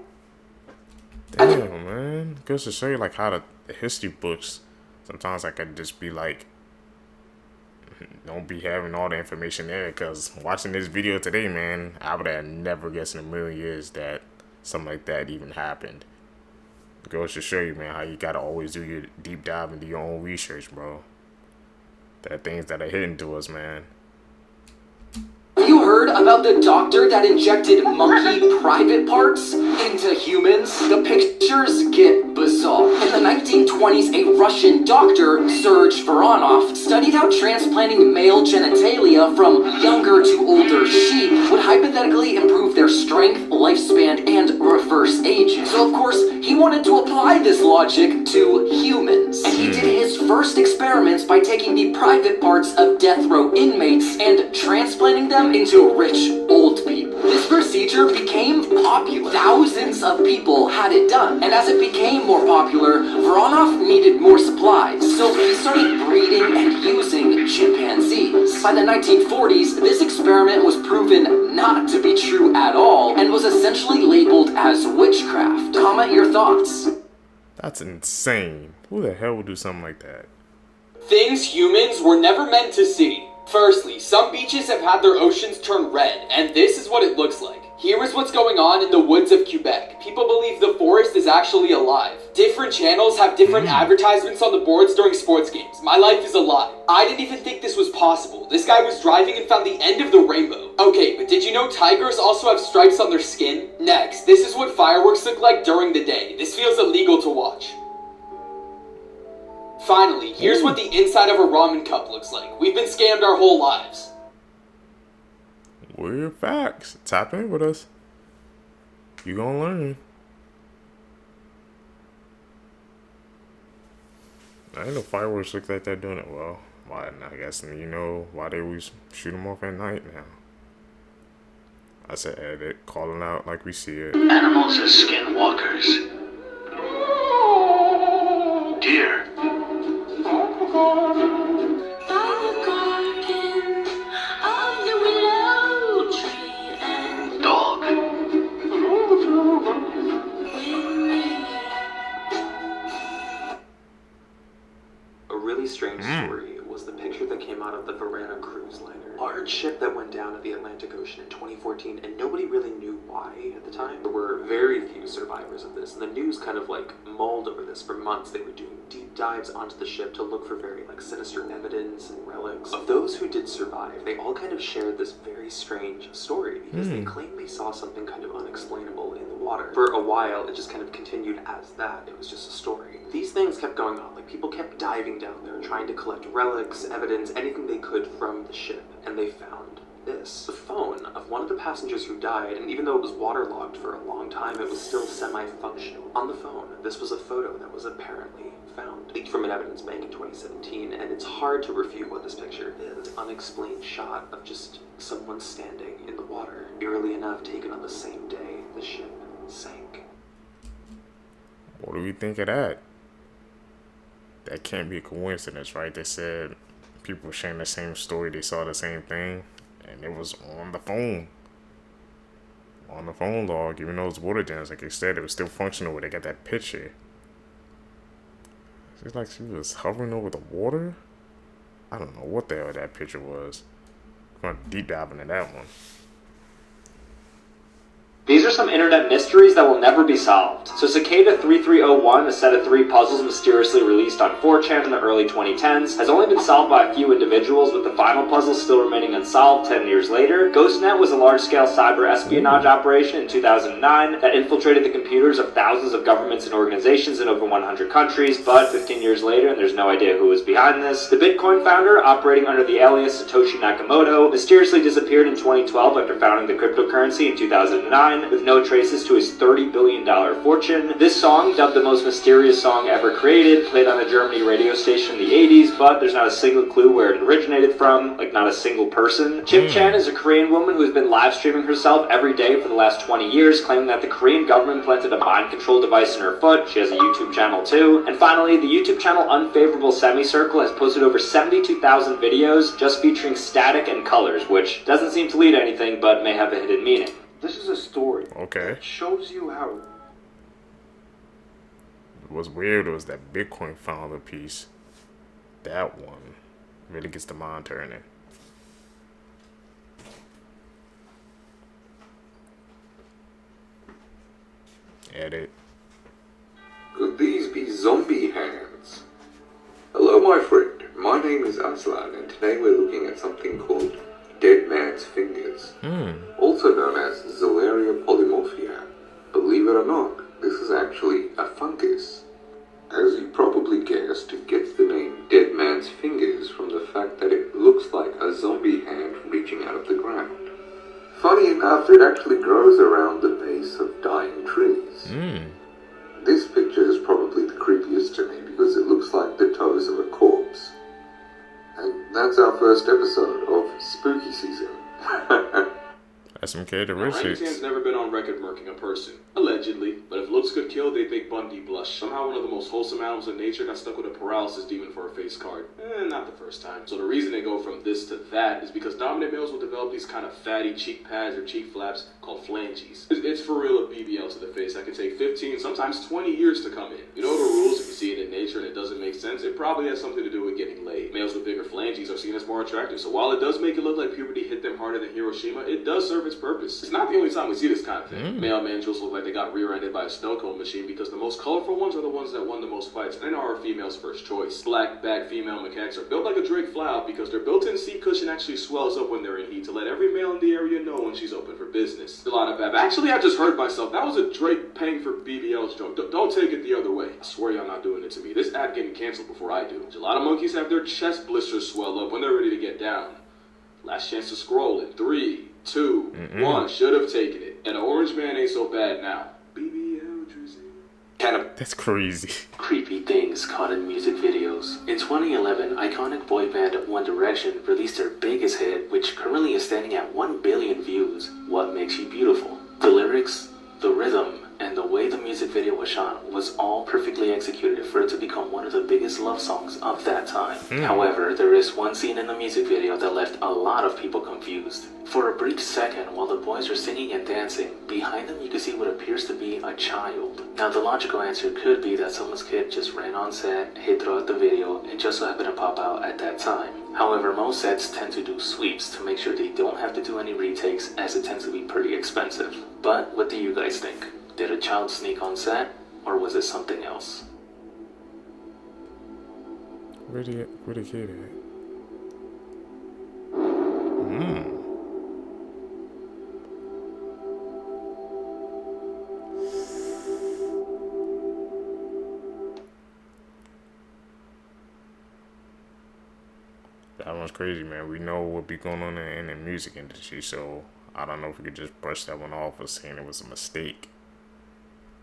Damn, man. Goes to show you like how the history books, sometimes I could just be like, don't be having all the information there, because watching this video today, man, I would have never guessed in a million years that something like that even happened. It goes to show you, man, how you gotta always do your deep dive and do your own research, bro. There are things that are hidden to us, man. Have you heard about the doctor that injected monkey private parts into humans? The pictures get bizarre. In the 1920s, a Russian doctor, Sergei Voronov, studied how transplanting male genitalia from younger to older sheep would hypothetically improve their strength, lifespan, and reverse aging. So of course, he wanted to apply this logic to humans. And he did his first experiments by taking the private parts of death row inmates and transplanting them into rich old people. This procedure became popular. Thousands of people had it done. And as it became more popular, Voronov needed more supplies. So he started breeding and using chimpanzees. By the 1940s, this experiment was proven not to be true at all and was essentially labeled as witchcraft. Comment your thoughts. That's insane. Who the hell would do something like that? Things humans were never meant to see. Firstly, some beaches have had their oceans turn red, and this is what it looks like. Here is what's going on in the woods of Quebec. People believe the forest is actually alive. Different channels have different advertisements on the boards during sports games. My life is a lie. I didn't even think this was possible. This guy was driving and found the end of the rainbow. Okay, but did you know tigers also have stripes on their skin? Next, this is what fireworks look like during the day. This feels illegal to watch. Finally, here's what the inside of a ramen cup looks like. We've been scammed our whole lives. Weird facts. Tap in with us. You gonna learn. I didn't know fireworks look like that doing it well. Why? I guess you know why they always shoot them off at night now. I said edit, calling out like we see it. Animals as skinwalkers. Deer. Dog. A really strange story was the picture that came out of the Varana cruise liner. Large ship that went down in the Atlantic Ocean in 2014, and nobody really knew why at the time. There were very few survivors of this, and the news kind of like mulled over this for months. They were doing deep dives onto the ship to look for very like sinister evidence and relics. Of those who did survive, they all kind of shared this very strange story because they claimed they saw something kind of unexplainable in the water. For a while, it just kind of continued as that. It was just a story. These things kept going on. Like people kept diving down there, trying to collect relics, evidence, anything they could from the ship, and they found this. The phone of one of the passengers who died, and even though it was waterlogged for a long time, it was still semi-functional. On the phone, this was a photo that was apparently found, leaked from an evidence bank in 2017, and it's hard to refute what this picture is. An unexplained shot of just someone standing in the water, eerily enough taken on the same day the ship sank. What do we think of that? That can't be a coincidence, right? They said people were sharing the same story, they saw the same thing, and it was on the phone. On the phone log, even though it's water jams, like they said, it was still functional where they got that picture. It's like she was hovering over the water. I don't know what the hell that picture was. I'm gonna deep dive into that one. These are some internet mysteries that will never be solved. So Cicada 3301, a set of 3 puzzles mysteriously released on 4chan in the early 2010s, has only been solved by a few individuals, with the final puzzle still remaining unsolved 10 years later. GhostNet was a large-scale cyber espionage operation in 2009 that infiltrated the computers of thousands of governments and organizations in over 100 countries, but 15 years later, and there's no idea who was behind this, the Bitcoin founder, operating under the alias Satoshi Nakamoto, mysteriously disappeared in 2012 after founding the cryptocurrency in 2009, with no traces to his $30 billion fortune. This song, dubbed the most mysterious song ever created, played on a Germany radio station in the 80s, but there's not a single clue where it originated from, like not a single person. Chip Chan is a Korean woman who has been live streaming herself every day for the last 20 years, claiming that the Korean government planted a mind control device in her foot. She has a YouTube channel too. And finally, the YouTube channel Unfavorable Semicircle has posted over 72,000 videos just featuring static and colors, which doesn't seem to lead to anything, but may have a hidden meaning. This is a story that shows you how... What's weird was that Bitcoin founder piece. That one really gets the mind turning. Edit. Could these be zombie hands? Hello, my friend. My name is Aslan, and today we're looking at something called Dead Man's Fingers, also known as Zolaria polymorphia. Believe it or not, this is actually a fungus. As you probably guessed, it gets the name Dead Man's Fingers from the fact that it looks like a zombie hand reaching out of the ground. Funny enough, it actually grows around the base of dying trees. This picture is probably the creepiest to me because it looks like the toes of a corpse. And that's our first episode of Spooky Season. That's some Now, characteristics. Orangutans never been on record murking a person. Allegedly. But if looks could kill, they'd make Bundy blush. Somehow one of the most wholesome animals in nature got stuck with a paralysis demon for a face card. Not the first time. So the reason they go from this to that is because dominant males will develop these kind of fatty cheek pads or cheek flaps called phalanges. It's for real a BBL to the face that can take 15, sometimes 20 years to come in. You know the rules. If you see it in nature and it doesn't make sense, it probably has something to do with getting laid. Males with bigger phalanges are seen as more attractive. So while it does make it look like puberty hit them harder than Hiroshima, it does serve its purpose. It's not the only time we see this kind of thing. Male mandrills look like they got rear-ended by a snow cone machine because the most colorful ones are the ones that won the most fights and are a female's first choice. Black back female macaques are built like a Drake flower because their built-in seat cushion actually swells up when they're in heat to let every male in the area know when she's open for business. A lot of bab. Actually, I just heard myself. That was a Drake paying for BBL's joke. Don't take it the other way. I swear y'all not doing it to me. This ad getting canceled before I do. A lot of monkeys have their chest blisters swell up when they're ready to get down. Last chance to scroll in 3, 2, 1. Should have taken it. And the orange man ain't so bad now. That's crazy. Creepy things caught in music videos. In 2011, iconic boy band One Direction released their biggest hit, which currently is standing at 1 billion views, What Makes You Beautiful. The lyrics, the rhythm, and the way the music video was shot was all perfectly executed for it to become one of the biggest love songs of that time. However, there is one scene in the music video that left a lot of people confused. For a brief second, while the boys are singing and dancing, behind them you can see what appears to be a child. Now the logical answer could be that someone's kid just ran on set, hid throughout the video, and just so happened to pop out at that time. However, most sets tend to do sweeps to make sure they don't have to do any retakes, as it tends to be pretty expensive. But what do you guys think? Did a child sneak on set, or was it something else? Where the kid at? That one's crazy, man. We know what be going on in the music industry, so I don't know if we could just brush that one off as saying it was a mistake.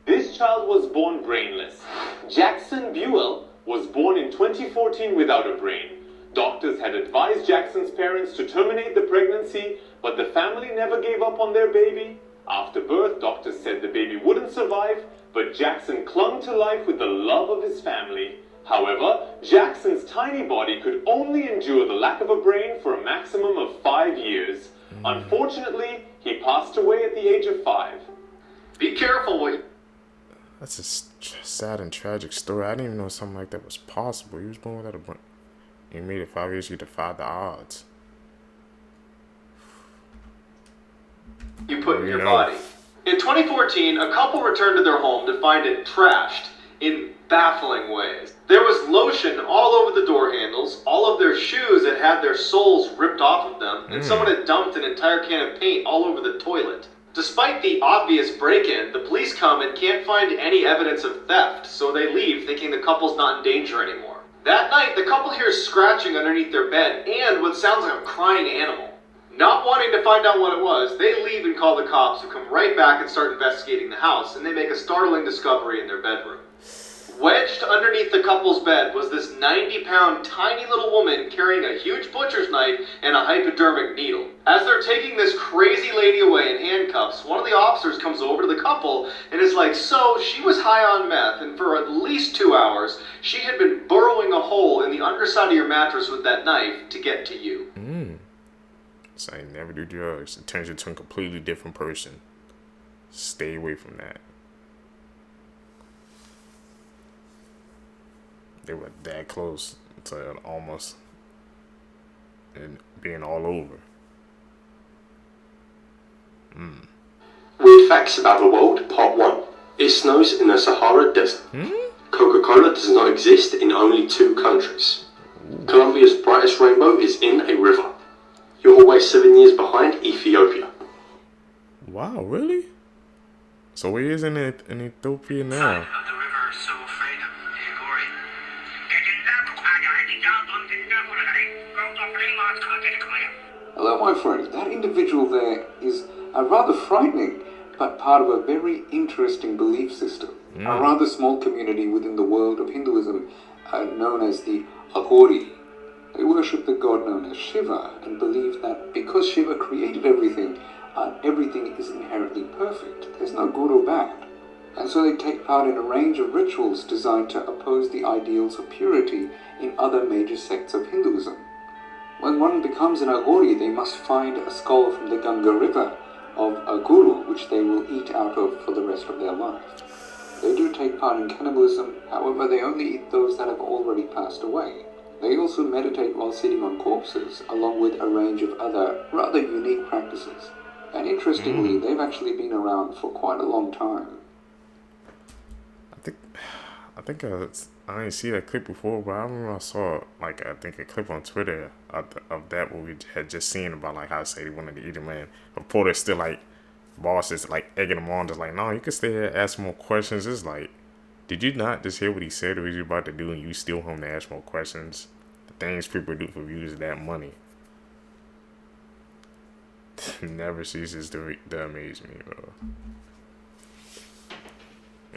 This child was born brainless. Jackson Buell was born in 2014 without a brain. Doctors had advised Jackson's parents to terminate the pregnancy, but the family never gave up on their baby. After birth, doctors said the baby wouldn't survive, but Jackson clung to life with the love of his family. However, Jackson's tiny body could only endure the lack of a brain for a maximum of 5 years. Unfortunately, he passed away at the age of 5. Be careful what you... That's a sad and tragic story. I didn't even know something like that was possible. He was born without a brain. He made it 5 years. He defied the odds. You put in your body. In 2014, a couple returned to their home to find it trashed in baffling ways. There was lotion all over the door handles, all of their shoes had had their soles ripped off of them, and someone had dumped an entire can of paint all over the toilet. Despite the obvious break-in, the police come and can't find any evidence of theft, so they leave thinking the couple's not in danger anymore. That night, the couple hears scratching underneath their bed and what sounds like a crying animal. Not wanting to find out what it was, they leave and call the cops, who come right back and start investigating the house, and they make a startling discovery in their bedroom. Wedged underneath the couple's bed was this 90-pound tiny little woman carrying a huge butcher's knife and a hypodermic needle. As they're taking this crazy lady away in handcuffs, one of the officers comes over to the couple and is like, so she was high on meth, and for at least 2 hours, she had been burrowing a hole in the underside of your mattress with that knife to get to you. So I never do drugs. It turns you into a completely different person. Stay away from that. They were that close to almost and being all over. Weird facts about the world, part 1. It snows in the Sahara Desert. Coca-Cola does not exist in only 2 countries. Colombia's brightest rainbow is in a river. You're always 7 years behind Ethiopia. Wow, really? So where is in Ethiopia now? Hello, my friend. That individual there is rather frightening, but part of a very interesting belief system. A rather small community within the world of Hinduism known as the Aghori. They worship the god known as Shiva and believe that because Shiva created everything, everything is inherently perfect. There's no good or bad. And so they take part in a range of rituals designed to oppose the ideals of purity in other major sects of Hinduism. When one becomes an Aghori, they must find a skull from the Ganga River of a guru, which they will eat out of for the rest of their life. They do take part in cannibalism, however they only eat those that have already passed away. They also meditate while sitting on corpses, along with a range of other rather unique practices. And interestingly, they've actually been around for quite a long time. I think I didn't see that clip before, but I remember I saw like I think a clip on Twitter of that what we had just seen about like how Sadie wanted to eat him, and reporters still like bosses like egging him on, just like, no, you can stay here, ask more questions. It's like, did you not just hear what he said or what he was about to do, and you still home to ask more questions? The things people do for views is that money. Never ceases to amaze me, bro.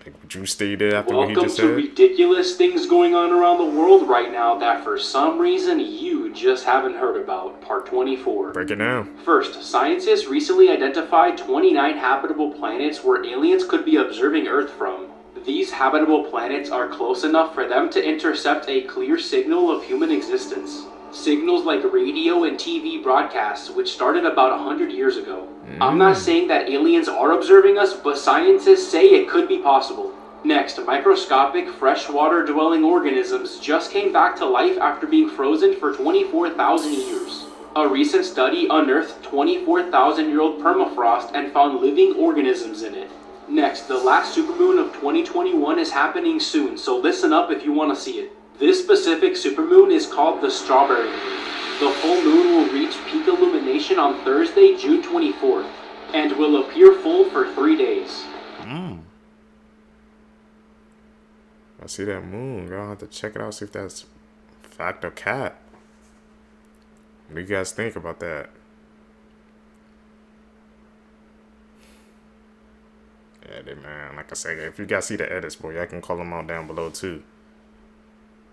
Like, would you stay there after what he just said? Welcome to ridiculous things going on around the world right now that for some reason you just haven't heard about. Part 24. Break it down. First, scientists recently identified 29 habitable planets where aliens could be observing Earth from. These habitable planets are close enough for them to intercept a clear signal of human existence. Signals like radio and TV broadcasts, which started about 100 years ago. I'm not saying that aliens are observing us, but scientists say it could be possible. Next, microscopic freshwater-dwelling organisms just came back to life after being frozen for 24,000 years. A recent study unearthed 24,000-year-old permafrost and found living organisms in it. Next, the last supermoon of 2021 is happening soon, so listen up if you want to see it. This specific supermoon is called the Strawberry Moon. The full moon will reach peak illumination on Thursday, June 24th, and will appear full for 3 days. I see that moon. Y'all have to check it out, see if that's fact or cat. What do you guys think about that? Yeah, man, like I said, if you guys see the edits, boy, y'all can call them out down below too.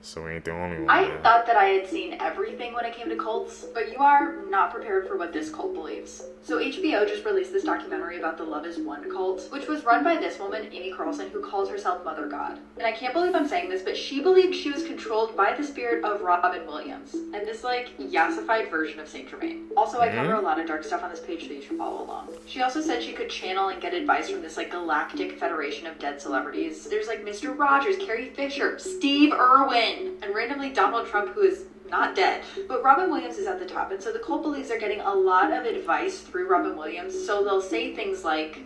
So we ain't the only one. I thought that I had seen everything when it came to cults, but you are not prepared for what this cult believes. So HBO just released this documentary about the Love Is One cult, which was run by this woman, Amy Carlson, who calls herself Mother God. And I can't believe I'm saying this, but she believed she was controlled by the spirit of Robin Williams, and this like yassified version of Saint Germain. Also, I cover a lot of dark stuff on this page, so you should follow along. She also said she could channel and get advice from this like galactic federation of dead celebrities. There's like Mr. Rogers, Carrie Fisher, Steve Irwin, and randomly Donald Trump, who is not dead. But Robin Williams is at the top, and so the cult believes they're getting a lot of advice through Robin Williams, so they'll say things like,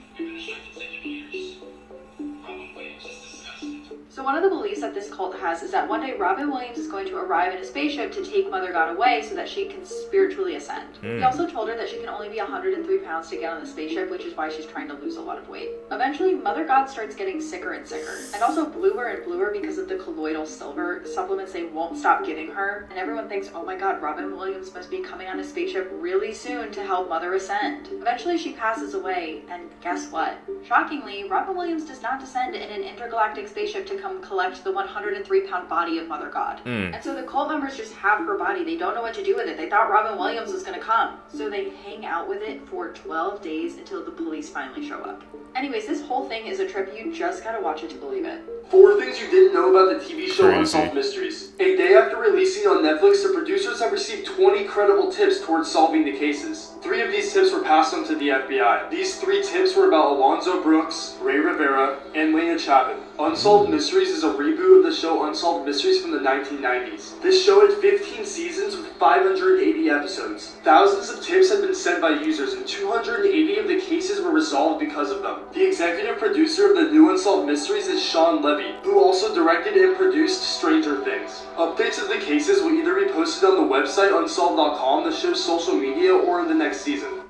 so one of the beliefs that this cult has is that one day Robin Williams is going to arrive in a spaceship to take Mother God away so that she can spiritually ascend. He also told her that she can only be 103 pounds to get on the spaceship, which is why she's trying to lose a lot of weight. Eventually, Mother God starts getting sicker and sicker, and also bluer and bluer because of the colloidal silver supplements they won't stop giving her, and everyone thinks, oh my god, Robin Williams must be coming on a spaceship really soon to help Mother ascend. Eventually, she passes away, and guess what? Shockingly, Robin Williams does not descend in an intergalactic spaceship to come collect the 103-pound body of Mother God. And so the cult members just have her body. They don't know what to do with it. They thought Robin Williams was gonna come. So they hang out with it for 12 days until the police finally show up. Anyways, this whole thing is a trip. You just gotta watch it to believe it. 4 things you didn't know about the TV show Unsolved Mysteries. A day after releasing on Netflix, the producers have received 20 credible tips towards solving the cases. 3 of these tips were passed on to the FBI. These 3 tips were about Alonzo Brooks, Ray Rivera, and Lena Chapman. Unsolved Mysteries is a reboot of the show Unsolved Mysteries from the 1990s. This show had 15 seasons with 580 episodes. Thousands of tips had been sent by users, and 280 of the cases were resolved because of them. The executive producer of the new Unsolved Mysteries is Sean Levy, who also directed and produced Stranger Things. Updates of the cases will either be posted on the website unsolved.com, the show's social media, or in the next season.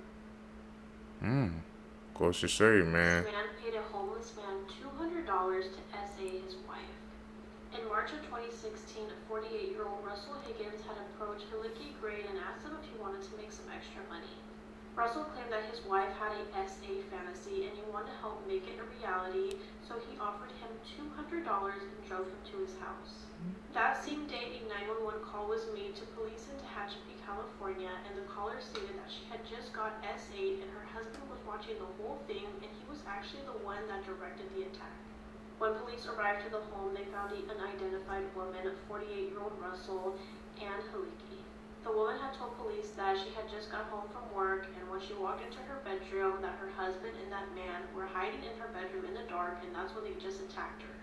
Goes to show you, man. This man paid a homeless man $200 to essay his wife. In March of 2016, 48-year-old Russell Higgins had approached Hillicky Gray and asked him if he wanted to make some extra money. Russell claimed that his wife had a SA fantasy and he wanted to help make it a reality, so he offered him $200 and drove him to his house. That same day, a 911 call was made to police in Tehachapi, California, and the caller stated that she had just got S8 and her husband was watching actually the one that directed the attack. When police arrived to the home, they found an unidentified woman, 48-year-old Russell, and Haliki. The woman had told police that she had just got home from work, and when she walked into her bedroom, that her husband and that man were hiding in her bedroom in the dark, and that's when they just attacked her.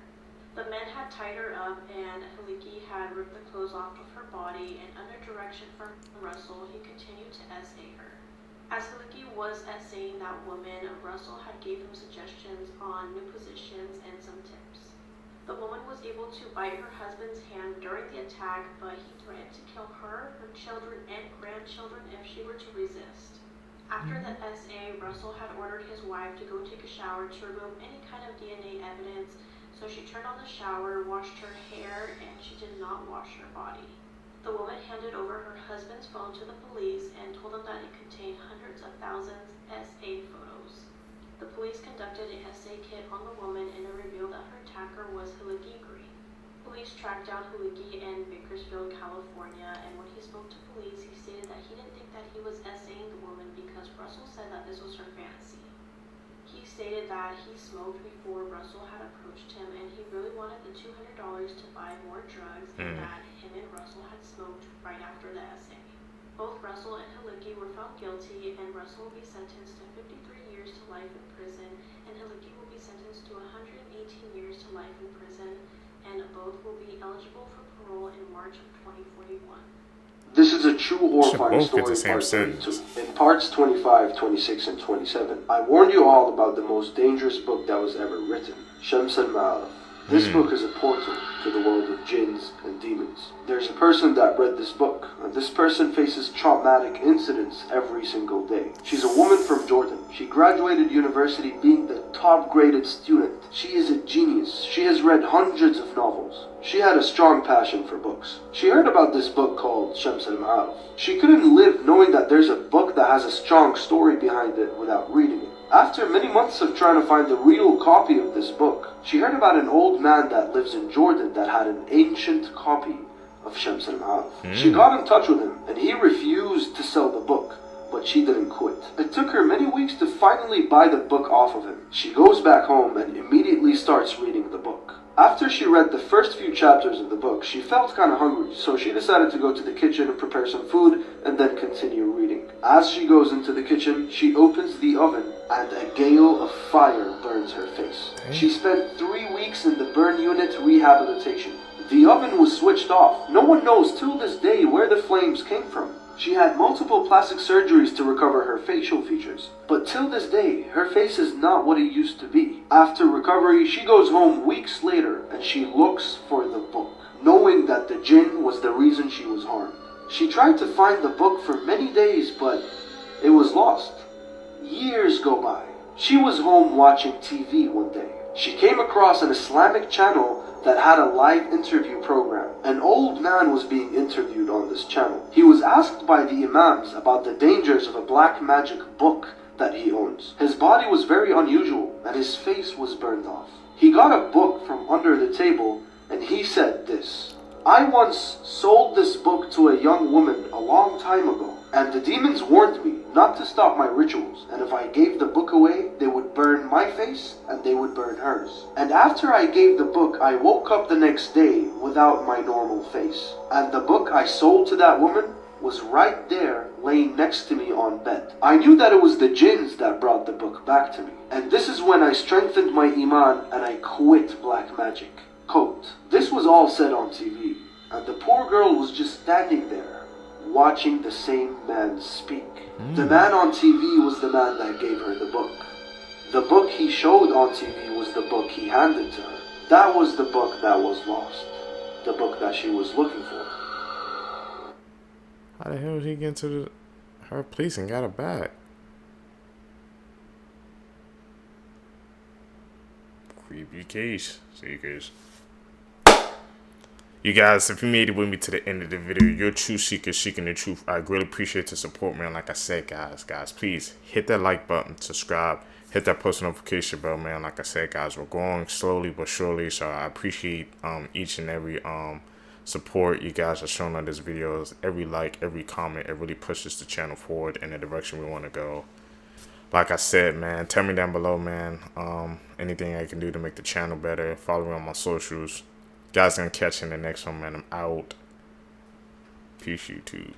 The men had tied her up, and Haliki had ripped the clothes off of her body, and under direction from Russell, he continued to SA her. As Haliki was SAing that woman, Russell had gave him suggestions on new positions and some tips. The woman was able to bite her husband's hand during the attack, but he threatened to kill her, her children, and grandchildren if she were to resist. After the SA, Russell had ordered his wife to go take a shower to remove any kind of DNA evidence, so she turned on the shower, washed her hair, and she did not wash her body. The woman handed over her husband's phone to the police and told them that it contained hundreds of thousands SA photos. The police conducted an SA kit on the woman, and it revealed that her attacker was Haliki Green. Police tracked down Haliki in Bakersfield, California, and when he spoke to police, he stated that he didn't think that he was SAing the woman because Russell said that this was her fantasy. He stated that he smoked before Russell had approached him, and he really wanted the $200 to buy more drugs, and that him and Russell had smoked right after the SA. Both Russell and Haliki were found guilty, and Russell will be sentenced to 53 years to life in prison, and Haliki will be sentenced to 118 years to life in prison, and both will be eligible for parole in March of 2041. This is a true horrifying story, the same part sentence. 32. In parts 25, 26, and 27, I warned you all about the most dangerous book that was ever written, Shams al-Ma'arif. This book is a portal to the world of jinns and demons. There's a person that read this book, and this person faces traumatic incidents every single day. She's a woman from Jordan. She graduated university being the top-graded student. She is a genius. She has read hundreds of novels. She had a strong passion for books. She heard about this book called Shams al-Ma'arif. She couldn't live knowing that there's a book that has a strong story behind it without reading it. After many months of trying to find the real copy of this book, she heard about an old man that lives in Jordan that had an ancient copy of Shams al-Ma'arif. She got in touch with him, and he refused to sell the book, but she didn't quit. It took her many weeks to finally buy the book off of him. She goes back home and immediately starts reading the book. After she read the first few chapters of the book, she felt kind of hungry, so she decided to go to the kitchen and prepare some food and then continue reading. As she goes into the kitchen, she opens the oven and a gale of fire burns her face. She spent 3 weeks in the burn unit rehabilitation. The oven was switched off. No one knows till this day where the flames came from. She had multiple plastic surgeries to recover her facial features, but till this day, her face is not what it used to be. After recovery, she goes home weeks later and she looks for the book, knowing that the jinn was the reason she was harmed. She tried to find the book for many days, but it was lost. Years go by. She was home watching TV one day. She came across an Islamic channel that had a live interview program. An old man was being interviewed on this channel. He was asked by the imams about the dangers of a black magic book that he owns. His body was very unusual and his face was burned off. He got a book from under the table and he said this: "I once sold this book to a young woman a long time ago, and the demons warned me not to stop my rituals, and if I gave the book away, they would burn my face and they would burn hers. And after I gave the book, I woke up the next day without my normal face. And the book I sold to that woman was right there laying next to me on bed. I knew that it was the jinns that brought the book back to me. And this is when I strengthened my iman and I quit black magic." Quote, this was all said on TV, and the poor girl was just standing there, watching the same man speak. The man on TV was the man that gave her the book. The book he showed on TV was the book he handed to her. That was the book that was lost. The book that she was looking for. How the hell did he get into her place and got it back? Creepy case. See you guys. You guys, if you made it with me to the end of the video, you're a true seeker seeking the truth. I really appreciate the support, man. Like I said, guys, please hit that like button, subscribe, hit that post notification bell, man. Like I said, guys, we're going slowly but surely, so I appreciate each and every support you guys are showing on this videos. Every like, every comment, it really pushes the channel forward in the direction we want to go. like I said, man, tell me down below, man, anything I can do to make the channel better. Follow me on my socials. Guys, gonna catch you in the next one, man. I'm out. Peace, YouTube.